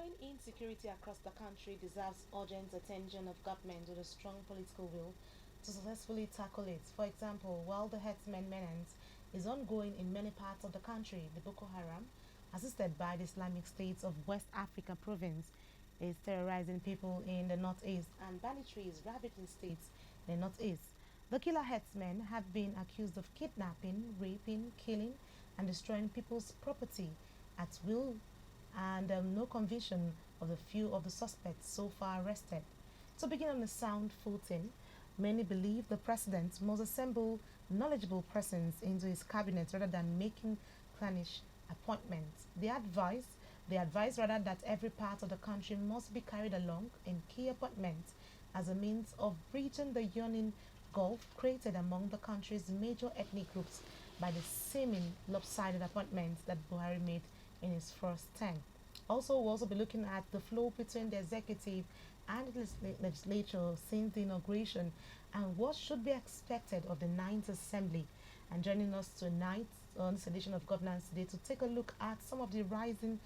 Growing insecurity across the country deserves urgent attention of government with a strong political will to successfully tackle it. For example, while the herdsmen menace is ongoing in many parts of the country, the Boko Haram, assisted by the Islamic States of West Africa province, is terrorizing people in the northeast, and banditry is ravaging states in the northeast. The killer herdsmen have been accused of kidnapping, raping, killing, and destroying people's property at will, and no conviction of the few of the suspects so far arrested. To begin on a sound footing, many believe the president must assemble knowledgeable persons into his cabinet rather than making clannish appointments. They advise rather that every part of the country must be carried along in key appointments as a means of bridging the yawning gulf created among the country's major ethnic groups by the seeming lopsided appointments that Buhari made in his first term. Also, we'll also be looking at the flow between the executive and the legislature since the inauguration and what should be expected of the Ninth Assembly. And joining us tonight on this edition of Governance Today to take a look at some of the rising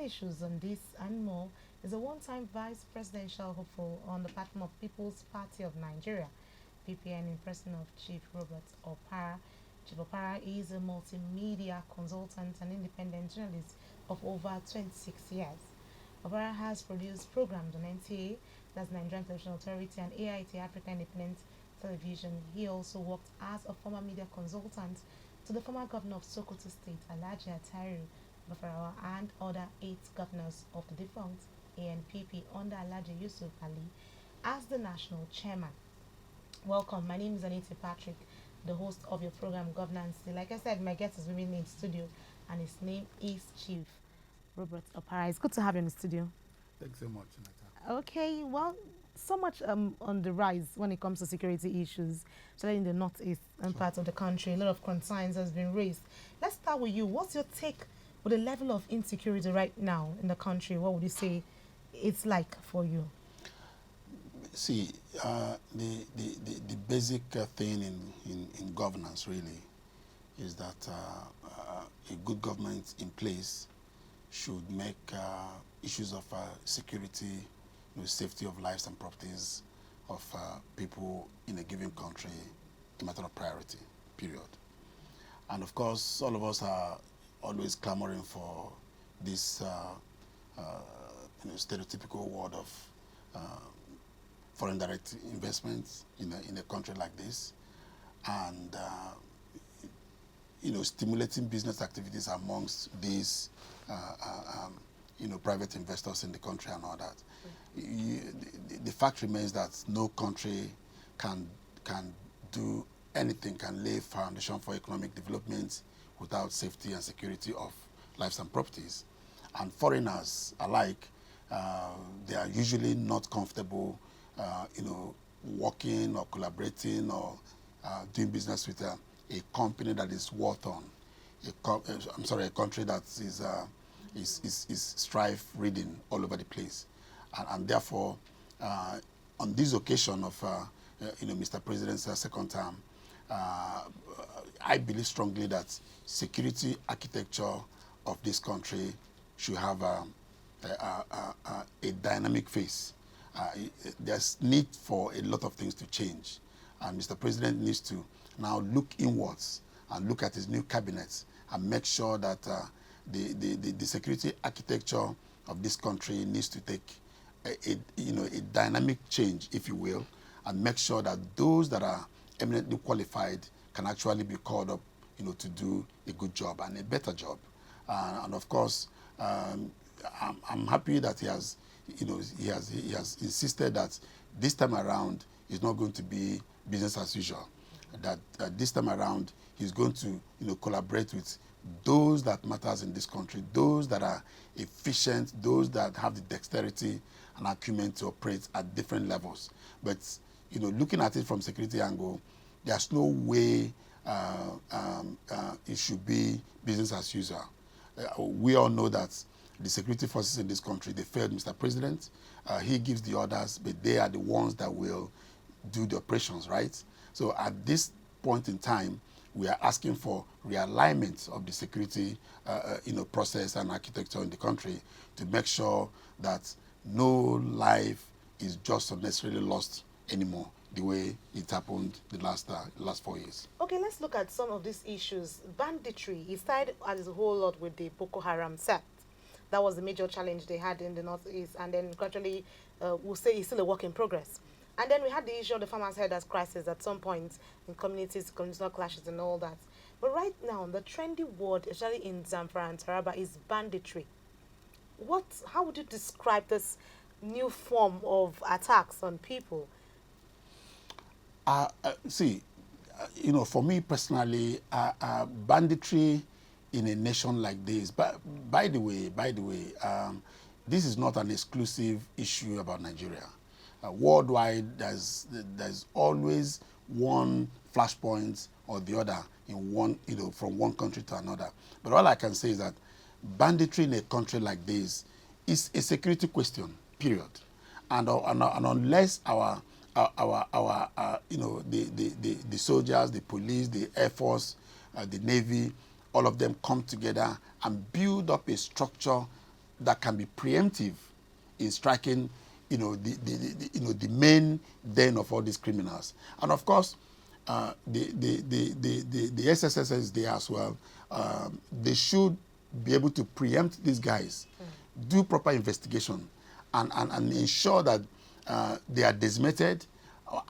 issues on this and more is a one-time vice presidential hopeful on the platform of People's Party of Nigeria, PPN, in person of Chief Robert Opara. Chief Opara is a multimedia consultant and independent journalist of over 26 years. Opara has produced programs on NTA, that's Nigerian Television Authority, and AIT, Africa Independent Television. He also worked as a former media consultant to the former governor of Sokoto State, Alhaji Atairu Bafarawa, and other 8 governors of the defunct ANPP under Alhaji Yusuf Ali as the national chairman. Welcome. My name is Anita Patrick, the host of your program Governance Day. Like I said, my guest is with me in studio, and his name is Chief Robert Opara. It's good to have you in the studio. Thanks so much, Anita. Okay, well, so much on the rise when it comes to security issues, especially in the northeast and parts of the country. A lot of concerns has been raised. Let's start with you. What's your take with the level of insecurity right now in the country? What would you say it's like for you? See, the basic thing in governance really is that a good government in place should make issues of security, safety of lives and properties of people in a given country a matter of priority, period. And of course, all of us are always clamoring for this stereotypical word of foreign direct investments in a country like this, and stimulating business activities amongst these private investors in the country and all that. The fact remains that no country can do anything, can lay foundation for economic development without safety and security of lives and properties. And foreigners alike, they are usually not comfortable working or collaborating or doing business with a company that is war torn, a country that is strife-ridden all over the place, and therefore, on this occasion of Mr. President's second term, I believe strongly that security architecture of this country should have a dynamic face. There's need for a lot of things to change, and Mr. President needs to now look inwards and look at his new cabinet and make sure that the security architecture of this country needs to take a dynamic change, if you will, and make sure that those that are eminently qualified can actually be called up, to do a good job and a better job. And of course, I'm happy that he has insisted that this time around is not going to be business as usual. That this time around he's going to collaborate with those that matters in this country, those that are efficient, those that have the dexterity and acumen to operate at different levels. But looking at it from security angle, there's no way it should be business as usual. We all know that the security forces in this country, they failed Mr. President. He gives the orders, but they are the ones that will do the operations, right? So at this point in time, we are asking for realignment of the security process and architecture in the country to make sure that no life is just unnecessarily lost anymore the way it happened the last 4 years. Okay, let's look at some of these issues. Banditry, it started as a whole lot with the Boko Haram sect. That was the major challenge they had in the northeast, and then gradually, we'll say it's still a work in progress. And then we had the issue of the farmers' herders crisis at some point in communities, communal clashes, and all that. But right now, the trendy word, especially in Zamfara and Taraba, is banditry. How would you describe this new form of attacks on people? See, for me personally, banditry in a nation like this. But by the way, this is not an exclusive issue about Nigeria. Worldwide, there's always one flashpoint or the other in one, from one country to another. But all I can say is that banditry in a country like this is a security question. Period. And unless the soldiers, the police, the Air Force, the Navy, all of them come together and build up a structure that can be preemptive in striking, the main den of all these criminals. And of course, the SSS is there as well. They should be able to preempt these guys, do proper investigation, and ensure that they are decimated,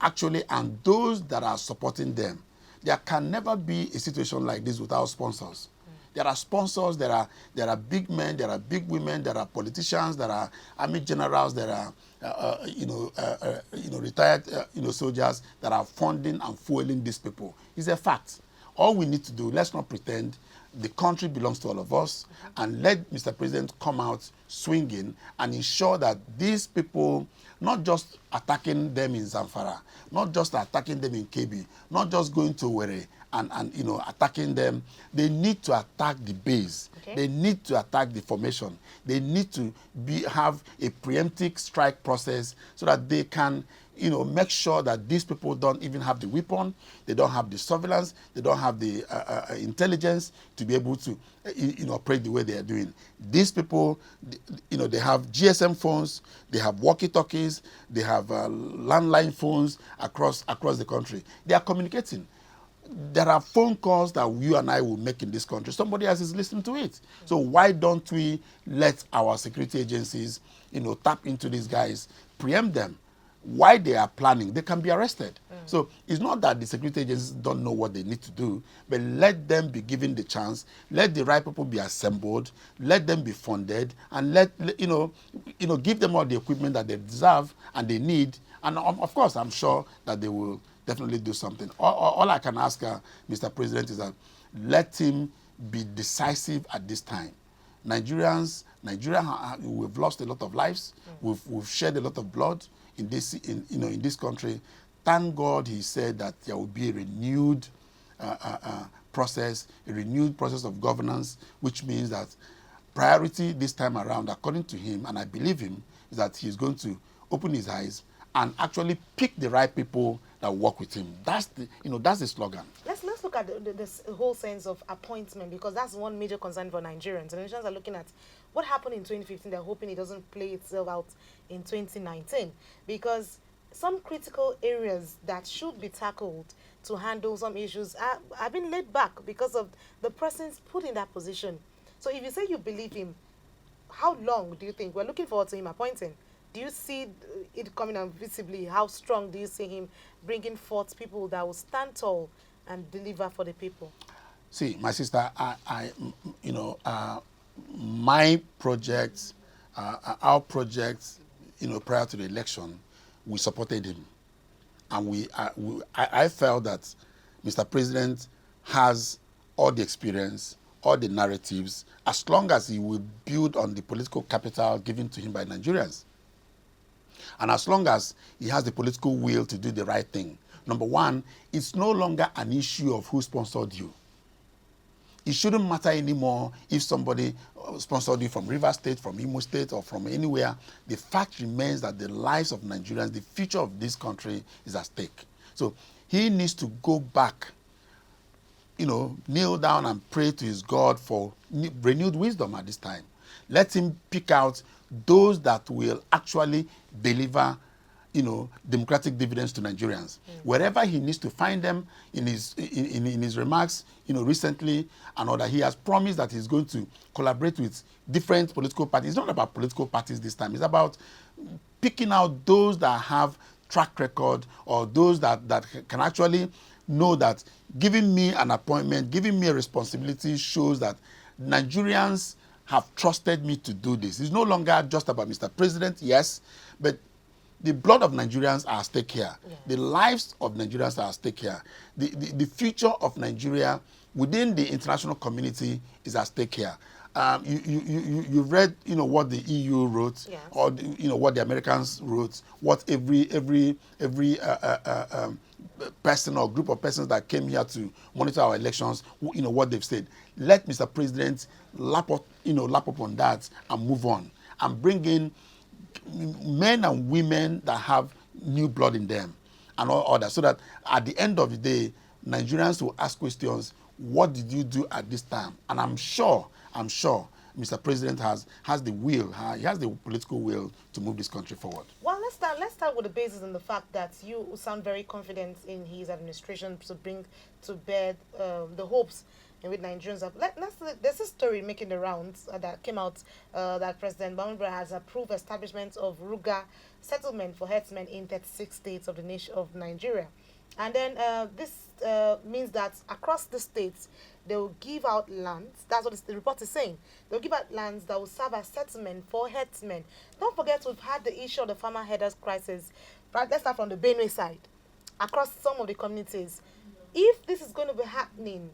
actually, and those that are supporting them. There can never be a situation like this without sponsors. There are sponsors, there are big men, there are big women, there are politicians, there are army generals, there are retired soldiers that are funding and fueling these people. It's a fact. All we need to do, let's not pretend. The country belongs to all of us, and let Mr. President come out swinging and ensure that these people, not just attacking them in Zamfara, not just attacking them in Kebbi, not just going to Were and attacking them, they need to attack the base. Okay. They need to attack the formation. They need to have a preemptive strike process so that they can make sure that these people don't even have the weapon, they don't have the surveillance, they don't have the intelligence to be able to operate the way they are doing. These people, they have GSM phones, they have walkie-talkies, they have landline phones across the country. They are communicating. There are phone calls that you and I will make in this country. Somebody else is listening to it. So why don't we let our security agencies, tap into these guys, preempt them? Why they are planning, they can be arrested. So it's not that the security agencies don't know what they need to do, but let them be given the chance, let the right people be assembled, let them be funded, and give them all the equipment that they deserve and they need. And of course, I'm sure that they will definitely do something. All I can ask Mr. President is that let him be decisive at this time. Nigeria, we've lost a lot of lives. We've shed a lot of blood in this country. Thank God he said that there will be a renewed process of governance, which means that priority this time around, according to him, and I believe him, is that he's going to open his eyes and actually pick the right people that work with him. That's the slogan. Let's look at this whole sense of appointment, because that's one major concern for Nigerians. And Nigerians are looking at what happened in 2015. They're hoping it doesn't play itself out in 2019, because some critical areas that should be tackled to handle some issues have been laid back because of the persons put in that position. So if you say you believe him, how long do you think? We're looking forward to him appointing. Do you see it coming out visibly? How strong do you see him bringing forth people that will stand tall and deliver for the people? See, my sister, my projects, our projects, prior to the election, we supported him. And I felt that Mr. President has all the experience, all the narratives, as long as he will build on the political capital given to him by Nigerians. And as long as he has the political will to do the right thing. Number one, it's no longer an issue of who sponsored you. It shouldn't matter anymore if somebody sponsored you from Rivers State, from Imo State, or from anywhere. The fact remains that the lives of Nigerians, the future of this country is at stake. So he needs to go back kneel down and pray to his God for renewed wisdom at this time. Let him pick out those that will actually deliver, democratic dividends to Nigerians. Wherever he needs to find them in his remarks, recently, and all that, he has promised that he's going to collaborate with different political parties. It's not about political parties this time. It's about picking out those that have track record, or those that can actually know that giving me an appointment, giving me a responsibility shows that Nigerians have trusted me to do this. It's no longer just about Mr. President, yes, but the blood of Nigerians are at stake here. Yes. The lives of Nigerians are at stake here. The future of Nigeria within the international community is at stake here. You've read, what the EU wrote, yes, or what the Americans wrote, what every person or group of persons that came here to monitor our elections, what they've said. Let Mr. President lap up on that and move on, and bring in men and women that have new blood in them and all that, so that at the end of the day, Nigerians will ask questions. What did you do at this time? And I'm sure Mr. President has the will, he has the political will to move this country forward. Well, let's start with the basis in the fact that you sound very confident in his administration to bring to bear the hopes in which Nigerians have. There's a story making the rounds that came out that President Bamubra has approved establishment of Ruga settlement for herdsmen in 36 states of the nation of Nigeria. And then this means that across the states, they will give out lands. That's what the report is saying. They'll give out lands that will serve as settlement for herdsmen. Don't forget, we've had the issue of the farmer herders crisis. Right, let's start from the Benue side. Across some of the communities. If this is going to be happening,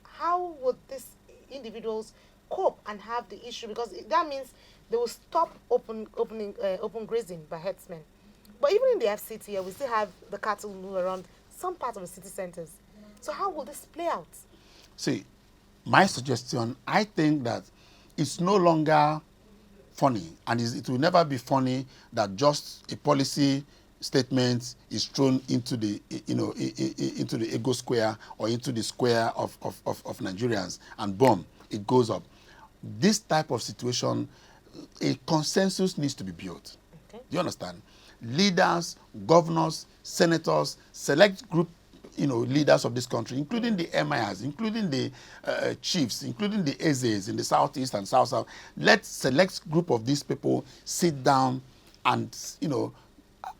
how would these individuals cope and have the issue? Because that means they will stop open grazing by herdsmen. But even in the FCT here, we still have the cattle move around some parts of the city centers. So how will this play out? See, my suggestion, I think that it's no longer funny, and it will never be funny that just a policy statement is thrown into the into the ego square or into the square of Nigerians, and boom, it goes up. This type of situation, a consensus needs to be built. Okay. Do you understand? Leaders, governors, senators, select group leaders of this country, including the emirs, including the chiefs, including the Ezes in the southeast and south. Let select group of these people sit down and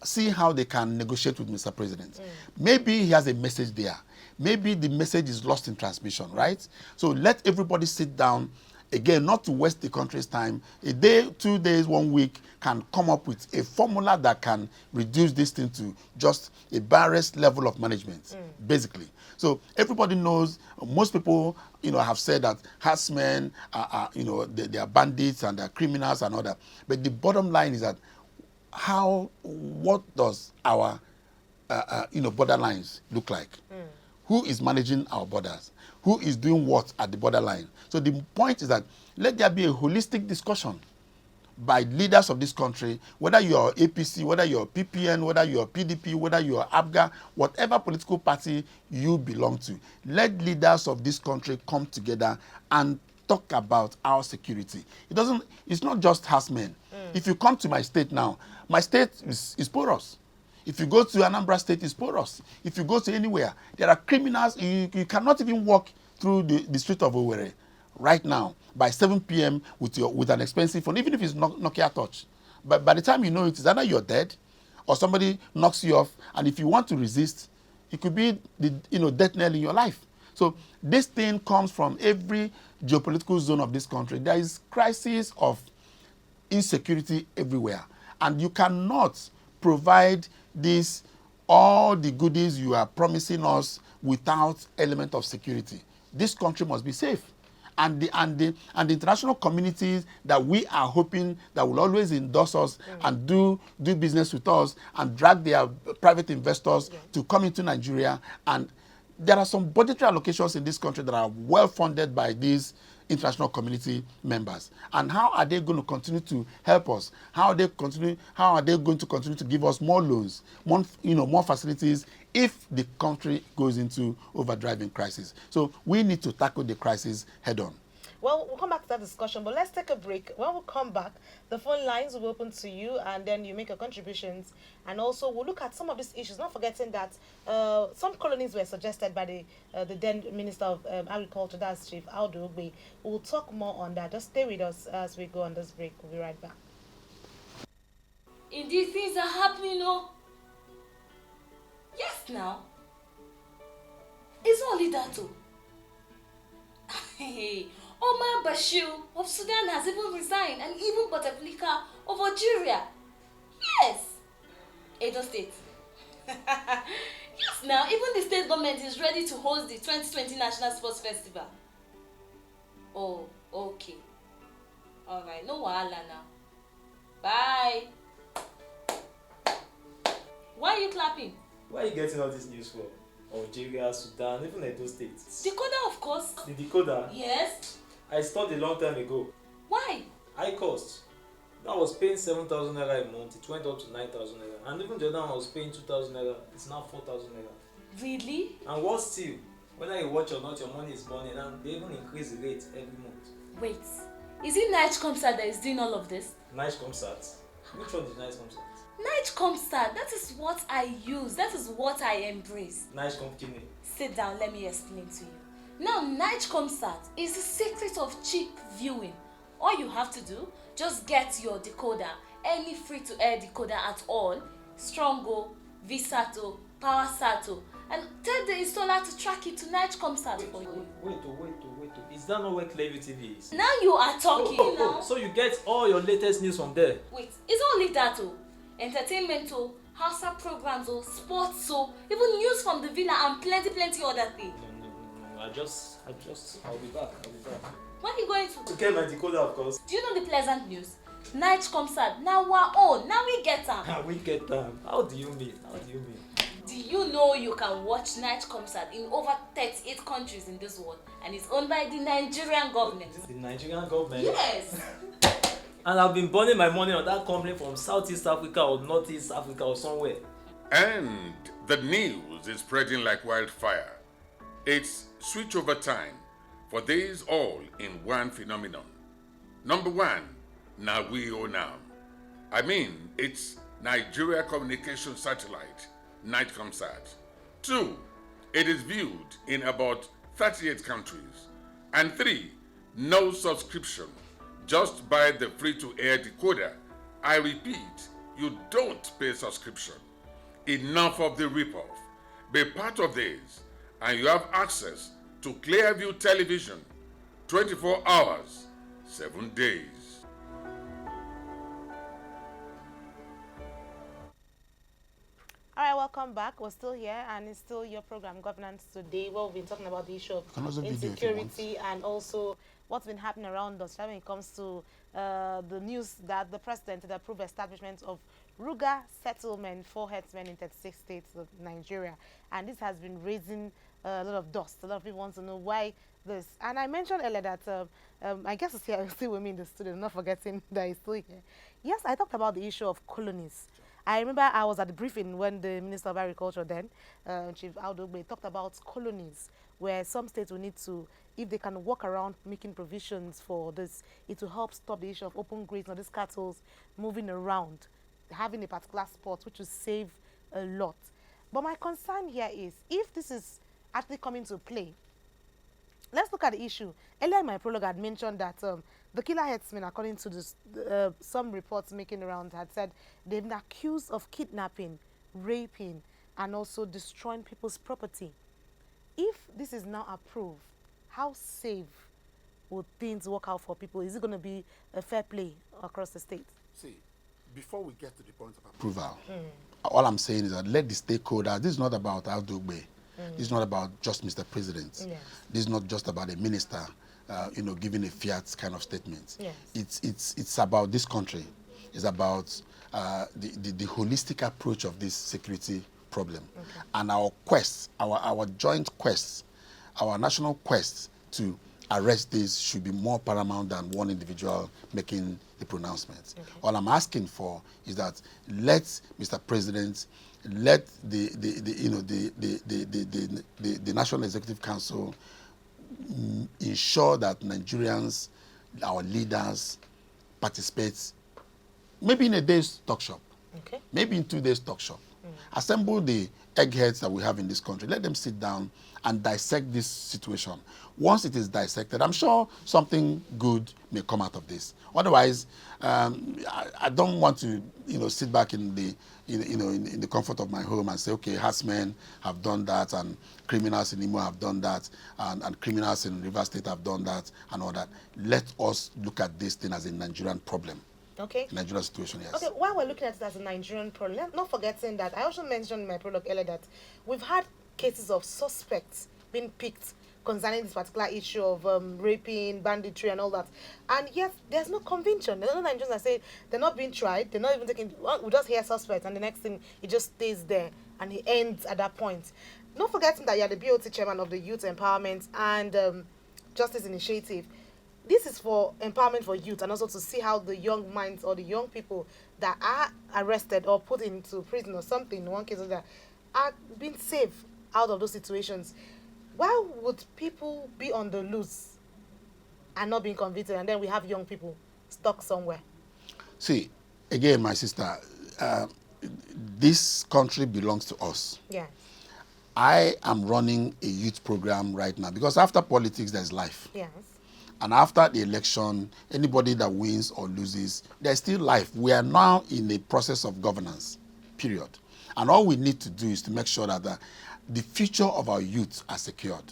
see how they can negotiate with Mr. President. Maybe he has a message there. Maybe the message is lost in transmission, right? So let everybody sit down. Again, not to waste the country's time. A day, 2 days, 1 week can come up with a formula that can reduce this thing to just a barest level of management, basically. So everybody knows, most people, have said that herdsmen are they are bandits and they're criminals and all that. But the bottom line is that what does our, borderlines look like? Who is managing our borders? Who is doing what at the borderline? So the point is that let there be a holistic discussion by leaders of this country, whether you're APC, whether you're PPN, whether you're PDP, whether you're ABGA, whatever political party you belong to. Let leaders of this country come together and talk about our security. It's not just herdsmen. If you come to my state now, my state is porous. If you go to Anambra State, it's porous. If you go to anywhere, there are criminals. You cannot even walk through the street of Owerri right now by 7 p.m. with an expensive phone, even if it's Nokia Touch. But by the time you know it, it's either you're dead or somebody knocks you off. And if you want to resist, it could be the death knell in your life. So this thing comes from every geopolitical zone of this country. There is crisis of insecurity everywhere. And you cannot provide all the goodies you are promising us without element of security. This country must be safe. And the international communities that we are hoping that will always endorse us and do business with us and drag their private investors to come into Nigeria. And there are some budgetary allocations in this country that are well funded by these international community members? And how are they going to continue to help us? How are they going to continue to give us more loans, more facilities if the country goes into overdriving crisis? So we need to tackle the crisis head on. Well, we'll come back to that discussion, but let's take a break. When we come back, the phone lines will be open to you, and then you make your contributions. And also, we'll look at some of these issues, not forgetting that some colonies were suggested by the then Minister of Agriculture, that's Chief Audu Ogbe. We'll talk more on that. Just stay with us as we go on this break. We'll be right back. Indeed, things are happening, oh. Yes, now. It's not only that, oh. Hey, Omar Bashir of Sudan has even resigned, and even Bouteflika of Algeria. Yes. Edo State. Yes, now, even the state government is ready to host the 2020 National Sports Festival. Oh, okay. Alright, no wahala now. Bye. Why are you clapping? Why are you getting all this news for? Algeria, Sudan, even Edo State. Decoder, of course. The decoder? Yes. I stopped a long time ago. Why? High cost. I was paying 7,000 naira a month. It went up to 9,000 naira. And even the other one I was paying 2,000 naira. It's now 4,000 naira. Really? And what still? Whether you watch or not, your money is burning, and they even increase the rate every month. Wait. Is it Night Concert that is doing all of this? Night concert? Which one is night concert? Night Concert, that is what I use. That is what I embrace. Night company. Sit down, let me explain to you. Now, Night Concert is the secret of cheap viewing. All you have to do, just get your decoder, any free-to-air decoder at all, Strongo, Visato, PowerSato, and tell the installer to track it to Night Concert for you. Wait. Is that not where Clearview TV is? Now you are talking now. So you get all your latest news from there? Wait, it's not only that oh. Entertainment oh, Hausa programs oh, sports oh, even news from the villa and plenty other things. No. I'll be back. When are you going to? To get my decoder, of course. Do you know the pleasant news? Night Concert, now our own, now we get them. We get them. How do you mean? Do you know you can watch Night Concert in over 38 countries in this world, and it's owned by the Nigerian government? The Nigerian government? Yes. And I've been burning my money on that company from Southeast Africa or Northeast Africa or somewhere. And the news is spreading like wildfire. It's switchover time for these all in one phenomenon. Number one, now we own now. I mean, it's Nigeria Communication Satellite, Night Concert. 2, it is viewed in about 38 countries. And 3, no subscription. Just buy the free-to-air decoder. I repeat, you don't pay subscription. Enough of the ripoff. Be part of this, and you have access to Clearview Television, 24 hours, 7 days. All right, welcome back. We're still here, and it's still your program, Governance Today, where we've been talking about the issue of insecurity and also what's been happening around us when it comes to the news that the president had approved establishment of Ruga settlement for herdsmen in 36 states of Nigeria. And this has been raising a lot of dust. A lot of people want to know why this. And I mentioned earlier that I guess it's here still with me in the studio, not forgetting that he's still here. Yes, I talked about the issue of colonies. I remember I was at the briefing when the Minister of Agriculture then, Chief Audu Ogbe, talked about colonies, where some states will need to, if they can walk around making provisions for this, it will help stop the issue of open grazing or these cattle moving around, having a particular spot, which will save a lot. But my concern here is, if this is actually coming to play, let's look at the issue. Earlier in my prologue, I had mentioned that the killer herdsmen, according to this, some reports making around, had said they've been accused of kidnapping, raping, and also destroying people's property. If this is now approved, how safe would things work out for people? Is it going to be a fair play across the state? See, before we get to the point of approval, all I'm saying is that let the stakeholders, this is not about Audu Ogbe. This is not about just Mr. President. Yes. This is not just about a minister, giving a fiat kind of statement. Yes. It's about this country. It's about the holistic approach of this security problem. And our quest, our joint quest, our national quest to arrest this should be more paramount than one individual making the pronouncement. Okay. All I'm asking for is that let Mr. President, let the National Executive Council ensure that Nigerians, our leaders, participate, maybe in a day's talk shop, Okay. maybe in 2 days talk shop. Assemble the eggheads that we have in this country. Let them sit down and dissect this situation. Once it is dissected, I'm sure something good may come out of this. Otherwise, I don't want to, sit back in the, in the comfort of my home and say, okay, herdsmen have done that, and criminals in Imo have done that, and criminals in Rivers State have done that, and all that. Let us look at this thing as a Nigerian problem. Okay. Nigerian situation, yes. Okay, while we're looking at it as a Nigerian problem, not forgetting that I also mentioned in my prologue earlier that we've had cases of suspects being picked concerning this particular issue of raping, banditry, and all that. And yet, there's no conviction. There's no Nigerians that say they're not being tried, they're not even taking. We just hear suspects, and the next thing, it just stays there, and it ends at that point. Not forgetting that you're the BOT chairman of the Youth Empowerment and Justice Initiative. This is for empowerment for youth, and also to see how the young minds or the young people that are arrested or put into prison or something, in one case or that, are being saved out of those situations. Why would people be on the loose and not being convicted, and then we have young people stuck somewhere? See, again, my sister, this country belongs to us. Yeah. I am running a youth program right now because after politics, there's life. Yes. And after the election, anybody that wins or loses, there's still life. We are now in a process of governance, period. And all we need to do is to make sure that the future of our youth are secured.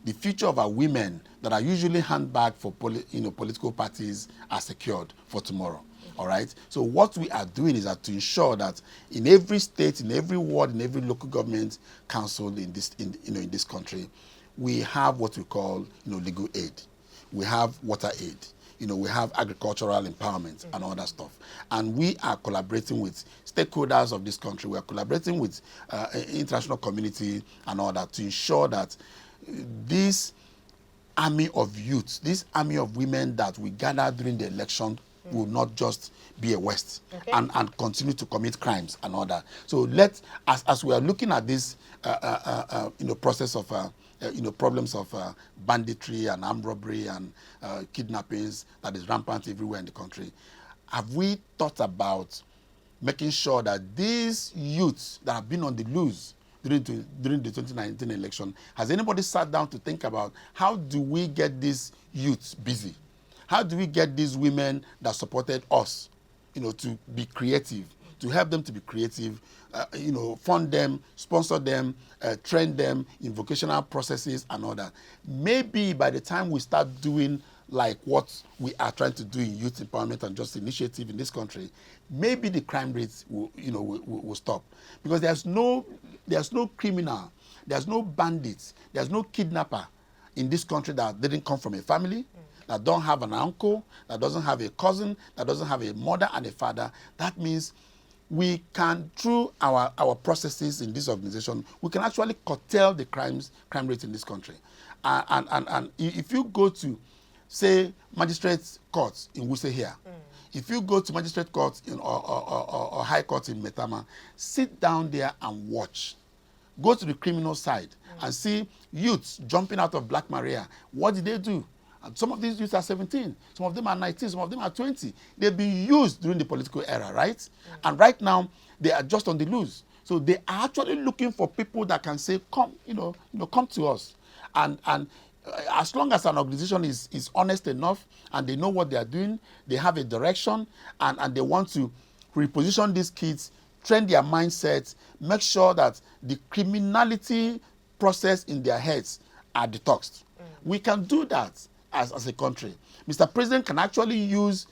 The future of our women that are usually handbagged for political parties are secured for tomorrow. All right. So what we are doing is that to ensure that in every state, in every ward, in every local government council in this country, we have what we call legal aid. We have water aid, we have agricultural empowerment and all that stuff. And we are collaborating with stakeholders of this country. We are collaborating with international community and all that to ensure that this army of youth, this army of women that we gather during the election will not just be a waste and continue to commit crimes and all that. So as we are looking at this, process of problems of banditry and armed robbery and kidnappings that is rampant everywhere in the country, have we thought about making sure that these youths that have been on the loose during the 2019 election, has anybody sat down to think about how do we get these youths busy? How do we get these women that supported us, to be creative, to help them to be creative, fund them, sponsor them, train them in vocational processes and all that. Maybe by the time we start doing like what we are trying to do in Youth Empowerment and Justice Initiative in this country, maybe the crime rates will stop. Because there's no criminal, there's no bandits, there's no kidnapper in this country that didn't come from a family, that don't have an uncle, that doesn't have a cousin, that doesn't have a mother and a father. That means we can, through our processes in this organization, we can actually curtail the crime rate in this country. And if you go to, say, magistrate courts in Wuse here, if you go to magistrate courts or high court in Metama, sit down there and watch. Go to the criminal side and see youths jumping out of Black Maria. What did they do? And some of these youths are 17, some of them are 19, some of them are 20. They've been used during the political era, right? And right now, they are just on the loose. So they are actually looking for people that can say, come, come to us. And as long as an organization is honest enough and they know what they are doing, they have a direction, and they want to reposition these kids, train their mindsets, make sure that the criminality process in their heads are detoxed. We can do that as a country. Mr. President can actually use,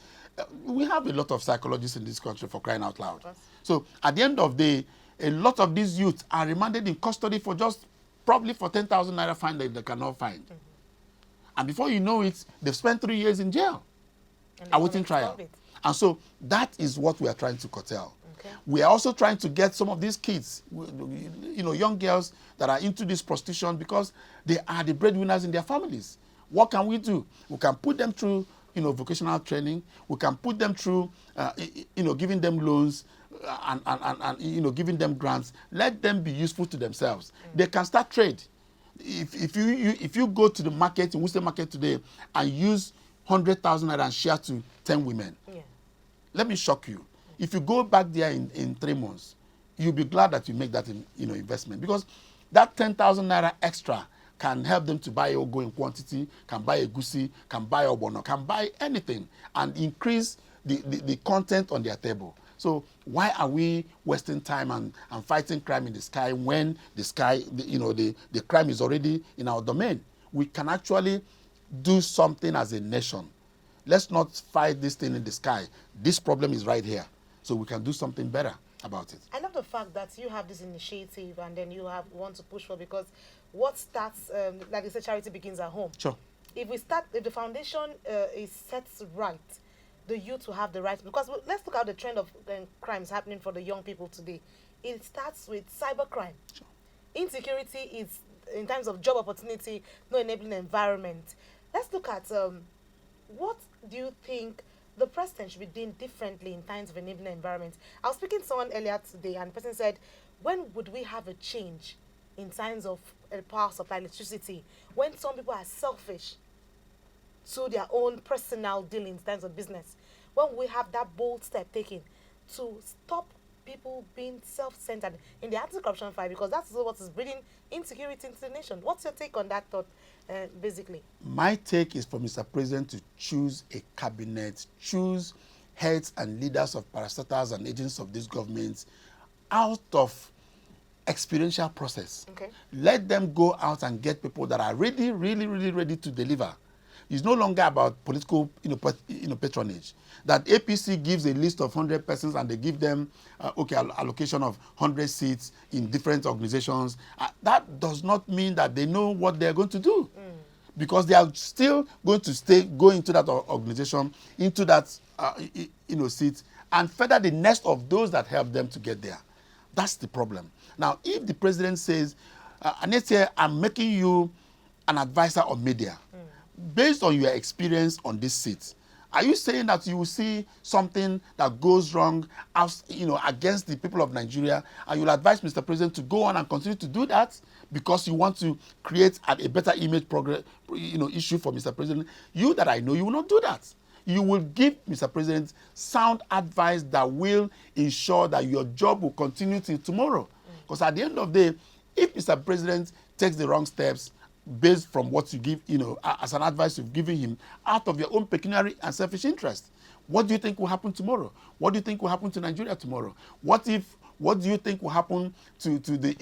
we have a lot of psychologists in this country, for crying out loud. So at the end of the day, a lot of these youths are remanded in custody for just probably for 10,000 naira fine that they cannot find. And before you know it, they've spent 3 years in jail awaiting trial. And so that is what we are trying to curtail. We are also trying to get some of these kids, young girls that are into this prostitution because they are the breadwinners in their families. What can we do? We can put them through, vocational training. We can put them through, giving them loans and giving them grants. Let them be useful to themselves. They can start trade. If you go to the market in Worcester market today and use 100,000 naira and share to 10 women, let me shock you. If you go back there in 3 months, you'll be glad that you make that investment, because that 10,000 naira extra can help them to buy ogo in quantity, can buy a goosey, can buy obono, can buy anything, and increase the content on their table. So why are we wasting time and fighting crime in the sky when the sky, the crime is already in our domain? We can actually do something as a nation. Let's not fight this thing in the sky. This problem is right here. So we can do something better about it. I love the fact that you have this initiative and then you want to push for, because what starts, like you said, charity begins at home. Sure. If the foundation is set right, the youth will have the right, because let's look at the trend of crimes happening for the young people today. It starts with cybercrime. Sure. Insecurity is, in terms of job opportunity, no enabling environment. Let's look at what do you think the president should be doing differently in terms of enabling environment? I was speaking to someone earlier today, and the person said, when would we have a change in terms of power supply, electricity, when some people are selfish to their own personal dealings in terms of business? When we have that bold step taken to stop people being self-centered in the anti-corruption fight, because that's what is bringing insecurity into the nation. What's your take on that thought, basically? My take is for Mr. President to choose a cabinet, choose heads and leaders of parastatals and agents of this government out of experiential process. Okay. Let them go out and get people that are really, really, really ready to deliver. It's no longer about political patronage. That APC gives a list of 100 persons and they give them allocation of 100 seats in different organizations. That does not mean that they know what they're going to do, because they are still going to go into that organization, into that seat, and further the nest of those that help them to get there. That's the problem. Now, if the president says, Anette, I'm making you an advisor on media, based on your experience on this seat, are you saying that you will see something that goes wrong, against the people of Nigeria, and you'll advise Mr. President to go on and continue to do that because you want to create a better image issue for Mr. President? You that I know, you will not do that. You will give Mr. President sound advice that will ensure that your job will continue till tomorrow. Because at the end of the day, if Mr. President takes the wrong steps, based from what you give, as an advice you've given him, out of your own pecuniary and selfish interest, what do you think will happen tomorrow? What do you think will happen to Nigeria tomorrow? What do you think will happen to the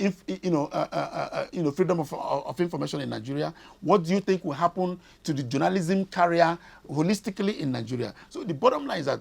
freedom of information in Nigeria? What do you think will happen to the journalism career holistically in Nigeria? So the bottom line is that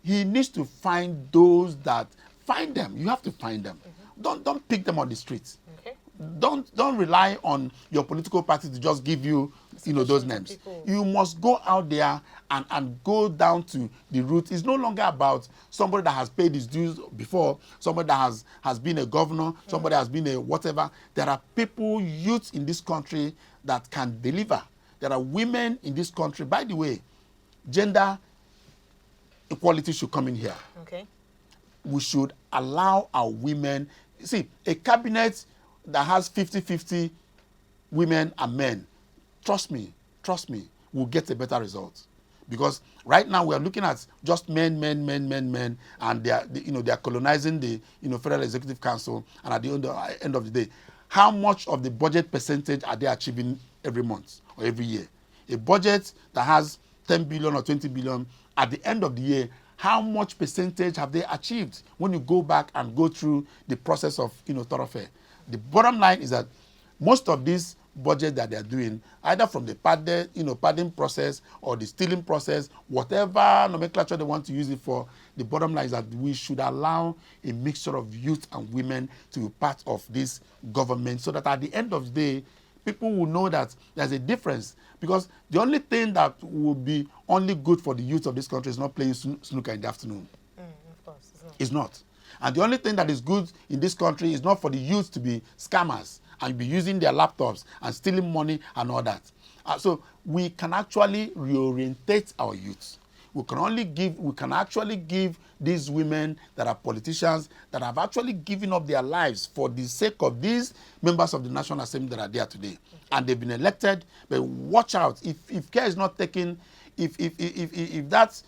he needs to find those that find them. You have to find them. Don't pick them on the streets. Okay. Don't rely on your political party to just give you those names. You must go out there and go down to the root. It's no longer about somebody that has paid his dues before, somebody that has been a governor, somebody has been a whatever. There are people, youth in this country that can deliver. There are women in this country. By the way, gender equality should come in here. Okay. We should allow our women. See, a cabinet that has 50-50 women and men, trust me, will get a better result. Because right now we are looking at just men, and they are colonizing the Federal Executive Council. And at the end of the day, how much of the budget percentage are they achieving every month or every year? A budget that has 10 billion or 20 billion, at the end of the year, how much percentage have they achieved when you go back and go through the process of thoroughfare? The bottom line is that most of these budgets that they are doing, either from the padding process or the stealing process, whatever nomenclature they want to use it for, the bottom line is that we should allow a mixture of youth and women to be part of this government, so that at the end of the day, people will know that there's a difference. Because the only thing that will be only good for the youth of this country is not playing snooker in the afternoon. Of course, it's not. And the only thing that is good in this country is not for the youth to be scammers and be using their laptops and stealing money and all that. So we can actually reorientate our youth. We can actually give these women that are politicians that have actually given up their lives for the sake of these members of the National Assembly that are there today. And they've been elected, but watch out. If care is not taken, if that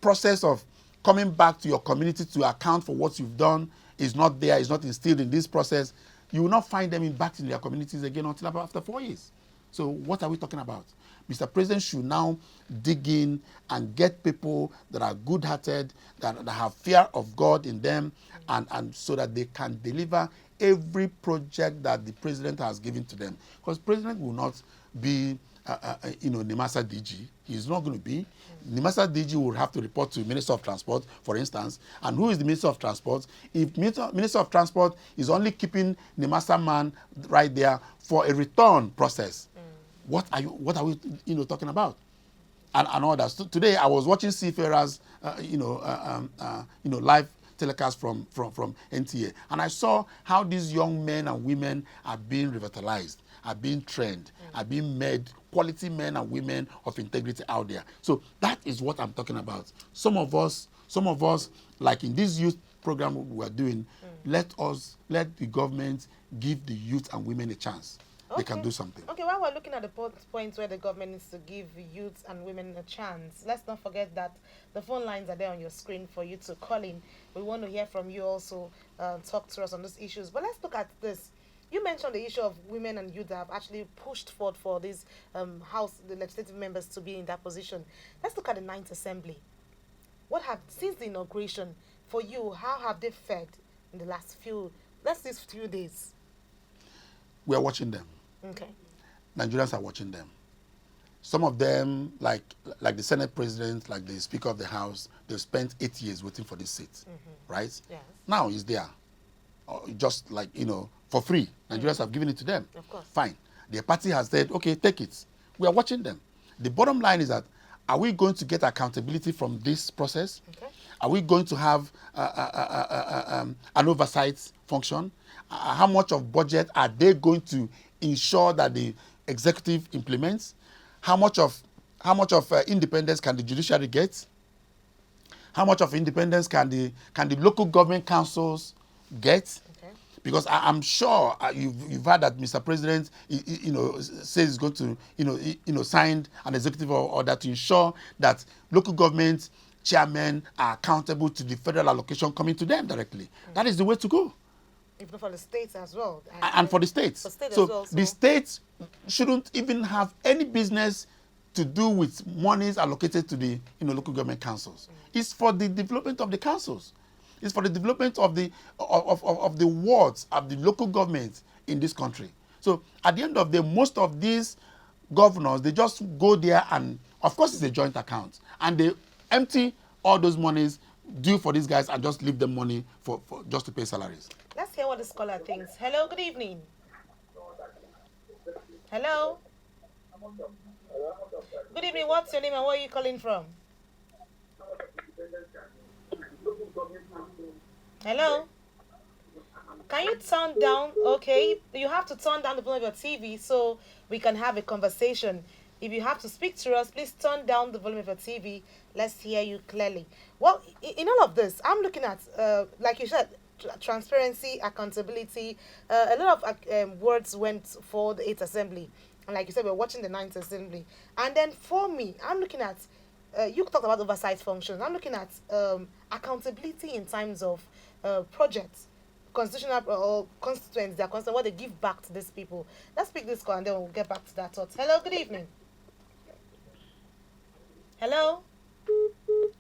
process of coming back to your community to account for what you've done is not there, is not instilled in this process, you will not find them back in their communities again until after 4 years. So what are we talking about? Mr. President should now dig in and get people that are good-hearted, that have fear of God in them, and so that they can deliver every project that the president has given to them. Because president will not be, Nimasa DG. He's not going to be. Nimasa DG will have to report to Minister of Transport, for instance. And who is the Minister of Transport? If Minister of Transport is only keeping Nimasa man right there for a return process, what are we talking about? And all that. So today I was watching Seafarers, live telecast from NTA, and I saw how these young men and women are being revitalized, are being trained, are being made quality men and women of integrity out there. So that is what I'm talking about. Some of us, like in this youth program we are doing, let the government give the youth and women a chance. They can do something. Okay, while we're looking at the points where the government needs to give youth and women a chance, let's not forget that the phone lines are there on your screen for you to call in. We want to hear from you also, talk to us on those issues. But let's look at this. You mentioned the issue of women and youth that have actually pushed forward for these the legislative members to be in that position. Let's look at the 9th Assembly. Since the inauguration, for you, how have they fared in the last few days? We are watching them. Okay. Nigerians are watching them. Some of them, like the Senate President, like the Speaker of the House, they've spent 8 years waiting for this seat, right? Yes. Now he's there, just like, for free. Nigerians have given it to them. Of course. Fine. Their party has said, okay, take it. We are watching them. The bottom line is that, are we going to get accountability from this process? Okay. Are we going to have an oversight function? How much of budget are they going to ensure that the executive implements? How much of independence can the judiciary get? How much of independence can the local government councils get? Okay. Because I'm sure you've heard that Mr. President says he's going to sign an executive order to ensure that local government chairmen are accountable to the federal allocation coming to them directly. That is the way to go. Even for the states as well. And for the states. So the states shouldn't even have any business to do with monies allocated to the local government councils. It's for the development of the councils. It's for the development of the wards of the local government in this country. So at the end of the day, most of these governors, they just go there and, of course, it's a joint account, and they empty all those monies due for these guys and just leave them money for just to pay salaries. Let's hear what the scholar thinks. Hello, good evening. Hello. Good evening. What's your name and where are you calling from? Hello. Can you turn down? Okay, you have to turn down the volume of your TV so we can have a conversation. If you have to speak to us, please turn down the volume of your TV. Let's hear you clearly. Well, in all of this, I'm looking at, like you said, transparency, accountability. A lot of words went for the 8th Assembly. And like you said, we're watching the 9th Assembly. And then for me, I'm looking at, you talked about oversight functions. I'm looking at accountability in terms of projects, constitutional or constituents, their constant, what they give back to these people. Let's pick this call and then we'll get back to that thought. Hello, good evening. Hello?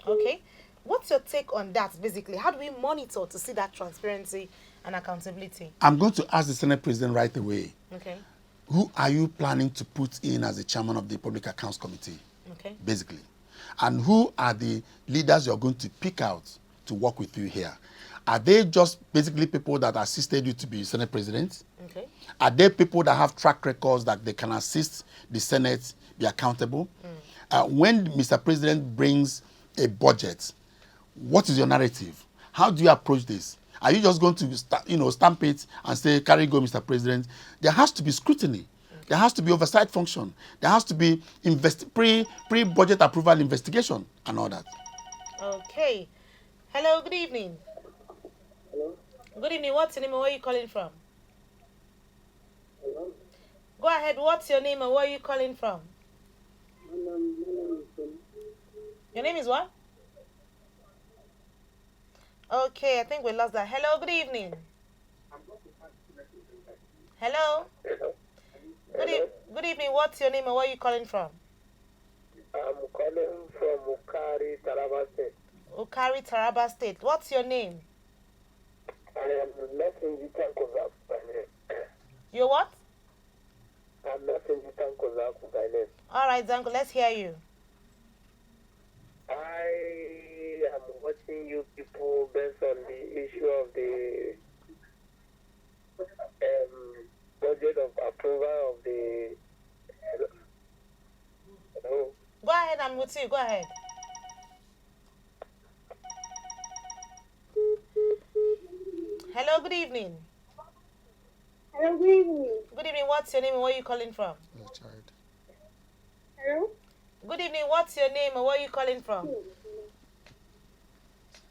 Okay. What's your take on that, basically? How do we monitor to see that transparency and accountability? I'm going to ask the Senate President right away. Okay. Who are you planning to put in as the chairman of the Public Accounts Committee? Okay. Basically. And who are the leaders you're going to pick out to work with you here? Are they just basically people that assisted you to be Senate President? Okay. Are they people that have track records that they can assist the Senate be accountable? When Mr. President brings a budget, what is your narrative? How do you approach this? Are you just going to stamp it and say, carry go, Mr. President? There has to be scrutiny. There has to be oversight function. There has to be pre-budget approval investigation and all that. Okay. Hello, good evening. Hello? Good evening. What's your name and where are you calling from? Hello? Go ahead. What's your name and where are you calling from? My name is Tim. Your name is what? Okay, I think we lost that. Hello, good evening. Hello. Good evening. What's your name and where are you calling from? I'm calling from Ukari, Taraba State. Ukari, Taraba State. What's your name? I am Messenger Tankozak by name. Your what? I'm Messenger Tankozak by name. All right, Zanko, let's hear you. I am watching you people based on the issue of the budget of approval of the. Hello? Go ahead, I'm with you. Go ahead. Hello, good evening. Hello, good evening. Good evening. What's your name and where are you calling from? Hello? Good evening. What's your name and where are you calling from?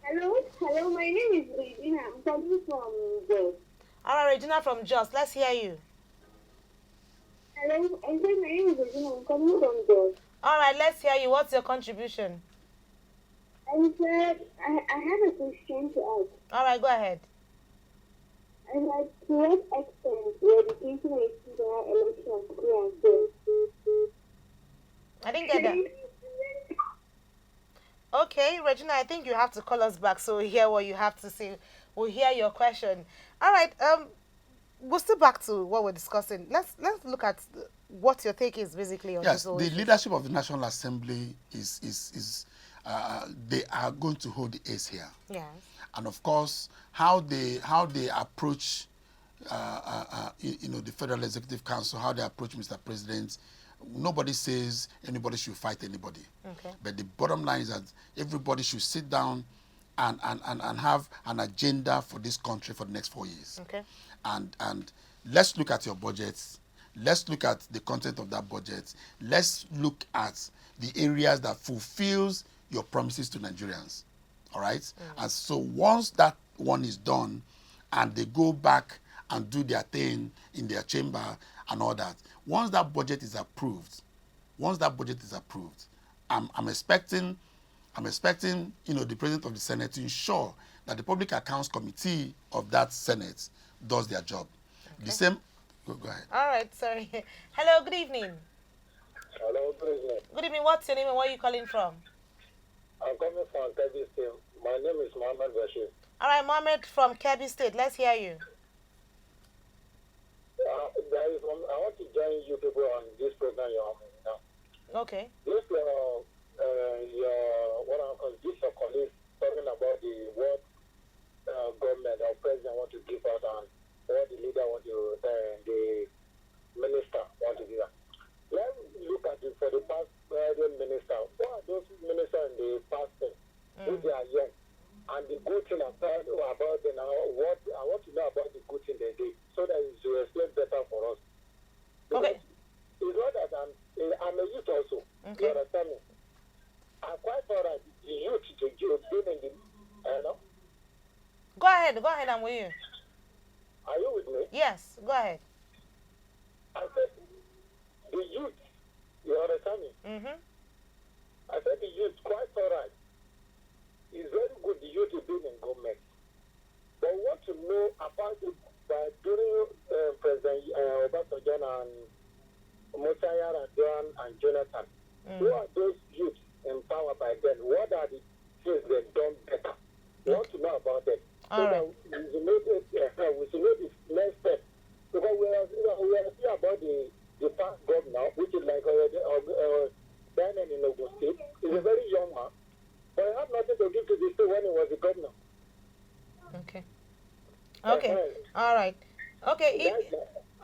Hello, my name is Regina. I'm calling from Jos. All right, Regina from Jos. Let's hear you. Hello, I said my name is Regina. I'm calling from Jos. All right, let's hear you. What's your contribution? I said I have a question to ask. All right, go ahead. I said, to what extent were the 2018 general elections free and fair? I didn't get that. Okay, Regina, I think you have to call us back so we hear what you have to say. We'll hear your question. All right, we'll still back to what we're discussing. Let's look at what your take is basically on Yes, this whole the issue. leadership of the National Assembly is they are going to hold the ace here. Yes. And of course, how they approach, the Federal Executive Council, how they approach Mr. President. Nobody says anybody should fight anybody. Okay. But the bottom line is that everybody should sit down and have an agenda for this country for the next 4 years. Okay. And let's look at your budgets. Let's look at the content of that budget. Let's look at the areas that fulfills your promises to Nigerians. All right? And so once that one is done and they go back and do their thing in their chamber and all that, once that budget is approved, I'm expecting the President of the Senate to ensure that the Public Accounts Committee of that Senate does their job. Okay. The same. Go ahead. All right, sorry. Hello, good evening. Hello, good evening. Good evening. What's your name and where are you calling from? I'm coming from Kebbi State. My name is Mohammed Bashir. All right, Mohammed from Kebbi State. Let's hear you. I want to join you people on this program you're on now. Okay. This your colleague talking about the what government or president want to give out and what the leader want to the minister want to give out. Let's look at it for the past minister. What are those ministers in the past if they are young? And the good thing about them now, what I want to know about the good thing they did so that it will explain better for us. Because Okay. it's not that I'm a youth also. Okay. You understand me? I'm quite alright. The youth to being in the Go ahead, I'm with you. Are you with me? Yes, go ahead. I said the youth, you understand me? Mm-hmm. I said the youth quite alright. It's very good the youth is being in government. But we want to know about it during President Obasanjo and Mosaya Raduan and Jonathan. Who are those youths in power by then? What are the things they've done better? We want to know about them. All right. That we should know the next step. Because we are still about the past governor, which is like Daniel in Ogun State. He's a very young man. But he had nothing to give to the state when he was the governor. Okay. Okay. All right. Okay.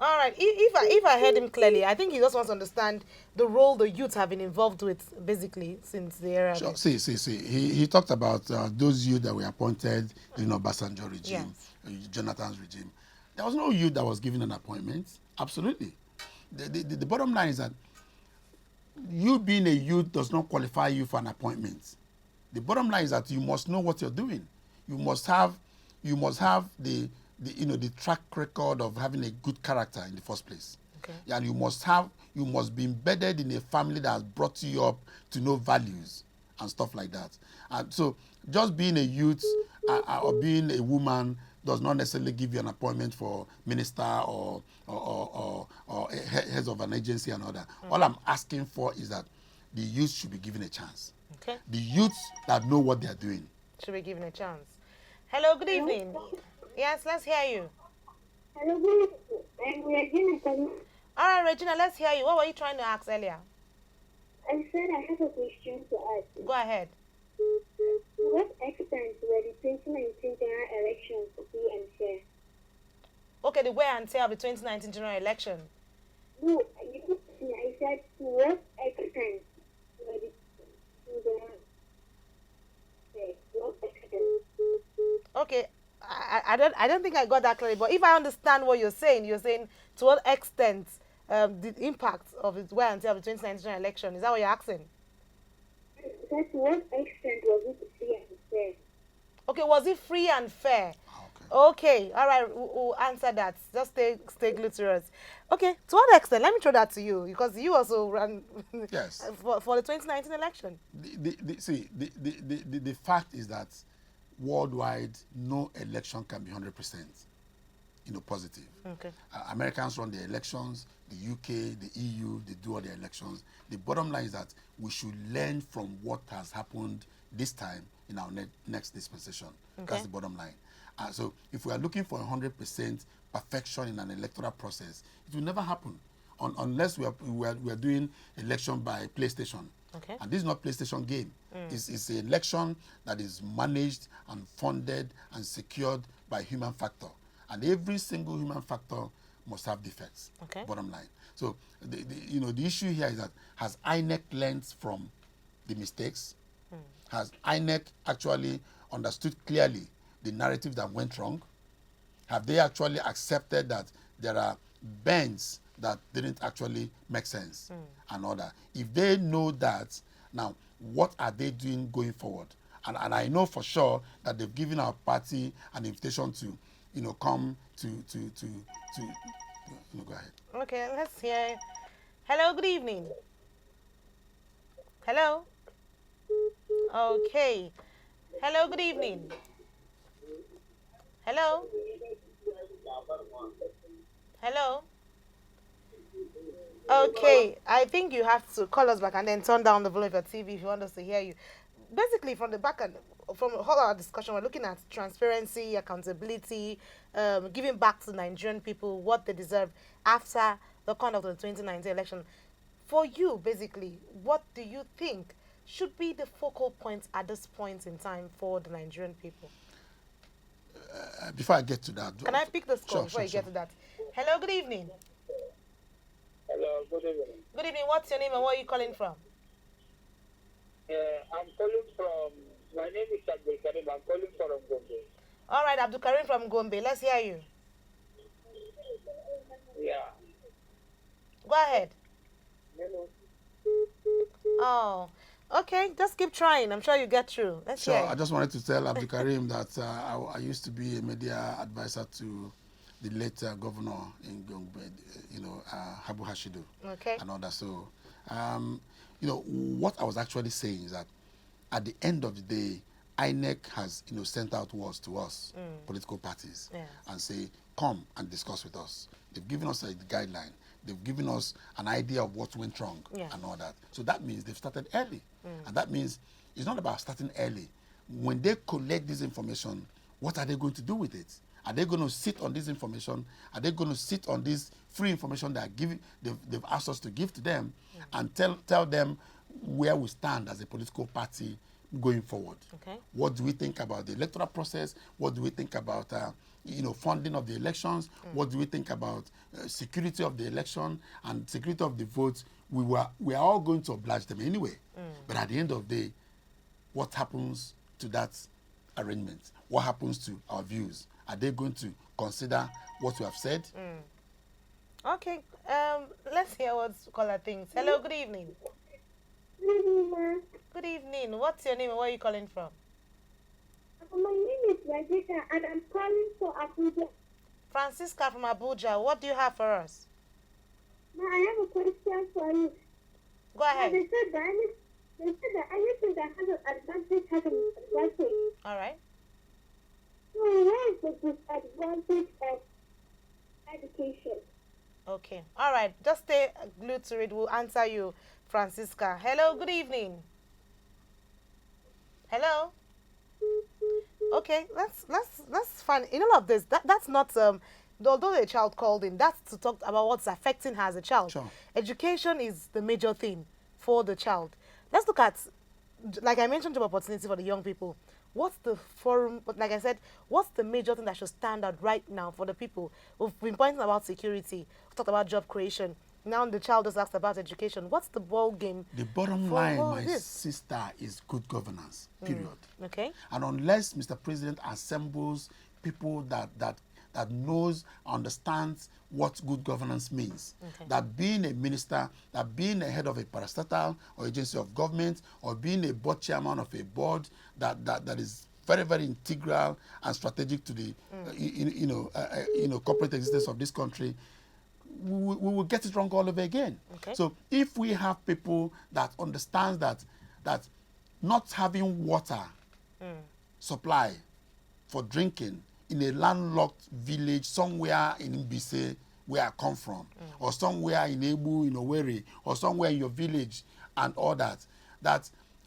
All right. If I heard him clearly, I think he just wants to understand the role the youth have been involved with, basically, since the era. Sure. See. He talked about those youth that were appointed in Obasanjo regime, Yes. Jonathan's regime. There was no youth that was given an appointment. Absolutely. The bottom line is that you being a youth does not qualify you for an appointment. The bottom line is that you must know what you're doing. You must have the track record of having a good character in the first place. Okay. And you must be embedded in a family that has brought you up to know values and stuff like that. And so just being a youth or being a woman does not necessarily give you an appointment for minister or heads of an agency and all that. All I'm asking for is that the youth should be given a chance. Okay. The youths that know what they are doing. Should be given a chance. Hello, good evening. Yes, let's hear you. Hello, good evening. I'm Regina. All right, Regina, let's hear you. What were you trying to ask earlier? I said I have a question to ask. Go ahead. To what extent were the 2019 general elections free and fair? Okay, the wear and tear of the 2019 general election. No, you put me. I said to what extent were the general fair? What extent? Okay, I don't think I got that clearly. But if I understand what you're saying to what extent the impact of the wear and tear of the 2019 general election, is that what you're asking? I said to what extent was it free and fair? Okay, was it free and fair? Okay. Okay, all right, we'll answer that. Just stay glued to us. Okay, to what extent? Let me throw that to you because you also ran Yes. for the 2019 election. The fact is that worldwide, no election can be 100%, positive. Okay. Americans run the elections, the UK, the EU, they do all the elections. The bottom line is that we should learn from what has happened this time in our next dispensation. Okay. That's the bottom line. So if we are looking for 100% perfection in an electoral process, it will never happen unless we are doing election by PlayStation. Okay. And this is not PlayStation game. It's an election that is managed and funded and secured by human factor. And every single human factor must have defects. Okay. Bottom line. So the issue here is that has INEC learned from the mistakes? Has INEC actually understood clearly the narrative that went wrong? Have they actually accepted that there are bends that didn't actually make sense and all that? If they know that, now what are they doing going forward? And I know for sure that they've given our party an invitation to, come to go ahead. Okay, let's hear. Hello, good evening. Hello. Okay. Hello, good evening. Hello. Hello. Okay, I think you have to call us back and then turn down the volume of your TV if you want us to hear you. Basically, from the back end, from all our discussion, we're looking at transparency, accountability, giving back to Nigerian people what they deserve after the conduct of the 2019 election. For you, basically, what do you think should be the focal points at this point in time for the Nigerian people? Before I get to that, Can I pick this call Sure, before you sure. get to that? Hello, good evening. Hello, good evening. Good evening. What's your name and where are you calling from? I'm calling from, my name is Abdul Karim. I'm calling from Gombe. All right, Abdul Karim from Gombe. Let's hear you. Yeah. Go ahead. Hello. Oh, okay. Just keep trying. I'm sure you get through. Let's Sure, hear I you. just wanted to tell Abdul Karim that I used to be a media advisor to the late governor in Gombe, Habu Hashidu, Okay. and all that. So, what I was actually saying is that at the end of the day, INEC has, sent out words to us, political parties, Yes. and say, come and discuss with us. They've given us a guideline. They've given us an idea of what went wrong Yes. and all that. So that means they've started early. And that means it's not about starting early. When they collect this information, what are they going to do with it? Are they going to sit on this information? Are they going to sit on this free information that they've asked us to give to them and tell them where we stand as a political party going forward? Okay. What do we think about the electoral process? What do we think about funding of the elections? What do we think about security of the election and security of the votes? We are all going to oblige them anyway. But at the end of the day, what happens to that arrangement? What happens to our views? Are they going to consider what we have said? Okay. Let's hear what caller thinks. Hello. Good evening. Good evening, ma. Good evening. What's your name and where are you calling from? My name is Rajita and I'm calling for Abuja. Francisca from Abuja. What do you have for us? Ma, I have a question for you. Go ahead. They said that anything that has an advantage has an disadvantage. All right. So what is the disadvantage of education? Okay. All right. Just stay glued to it. We'll answer you, Francisca. Hello. Good evening. Hello. Okay. That's fine. In all of this, that's not although the child called in, that's to talk about what's affecting her as a child. Sure. Education is the major thing for the child. Let's look at, like I mentioned, job opportunity for the young people. What's the forum, like I said, what's the major thing that should stand out right now for the people? We've been pointing about security, we talked about job creation. Now the child just asked about education. What's the ball game? The bottom for line, all my this? sister, is good governance, period. Okay. And unless Mr. President assembles people that knows, understands what good governance means, that being a minister, that being a head of a parastatal or agency of government, or being a board chairman of a board that is very, very integral and strategic to the corporate existence of this country, we will get it wrong all over again. Okay. So if we have people that understand that not having water supply for drinking in a landlocked village somewhere in Mbise, where I come from, or somewhere in Ebu, in Owerri, or somewhere in your village, and all that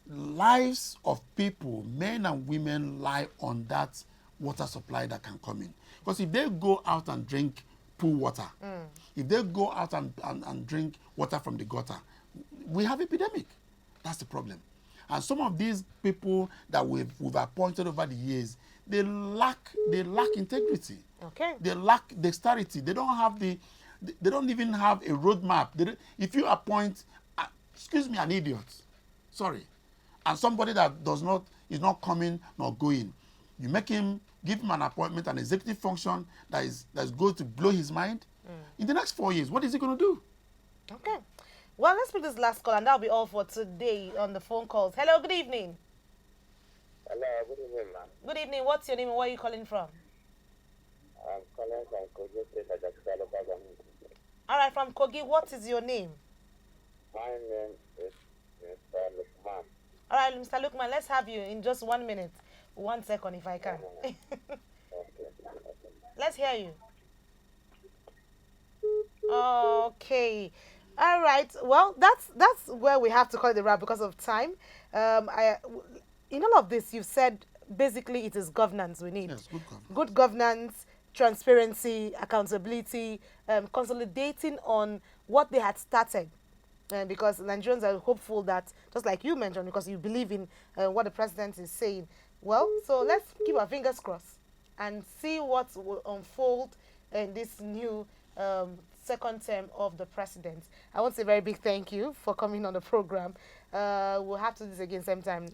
lives of people, men and women, lie on that water supply that can come in. Because if they go out and drink pool water, if they go out and drink water from the gutter, we have epidemic. That's the problem. And some of these people that we've appointed over the years, they lack integrity. Okay. They lack dexterity. They don't even have a roadmap. If you appoint, an idiot, sorry, and somebody that is not coming nor going, you give him an appointment, an executive function that's going to blow his mind. In the next 4 years, what is he going to do? Okay. Well, let's pick this last call, and that'll be all for today on the phone calls. Hello, good evening. Hello, good evening, ma'am. Good evening. What's your name and where are you calling from? I'm calling from Kogi State, Ajabisa local government. All right, from Kogi, what is your name? My name is Mr. Lukman. All right, Mr. Lukman, let's have you in just 1 minute. 1 second, if I can. Let's hear you. Okay. All right. Well, that's where we have to call it a wrap because of time. In all of this, you've said basically it is governance we need. Yes, good governance. Good governance, transparency, accountability, consolidating on what they had started. Because Nigerians are hopeful that, just like you mentioned, because you believe in what the president is saying. Well, so let's keep our fingers crossed and see what will unfold in this new second term of the president. I want to say a very big thank you for coming on the program. We'll have to do this again same time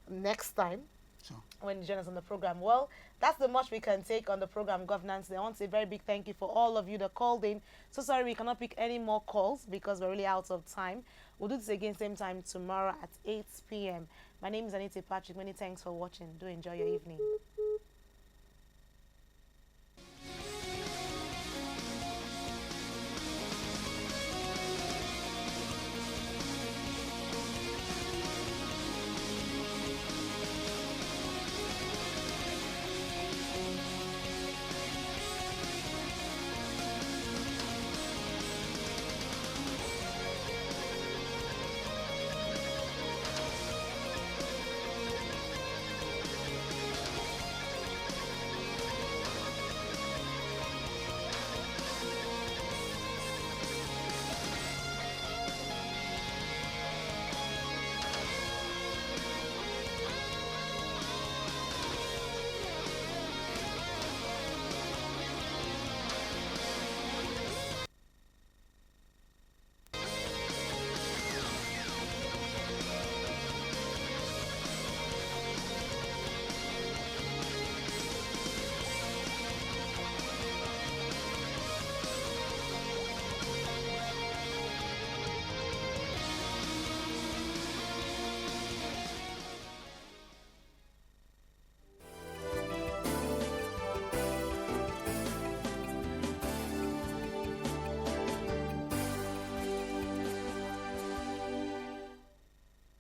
next time. Sure. When you join us on the program. Well, that's the much we can take on the program governance. I want to say a very big thank you for all of you that called in. So sorry we cannot pick any more calls because we're really out of time. We'll do this again same time tomorrow at 8 p.m. My name is Anita Patrick. Many thanks for watching. Do enjoy your evening.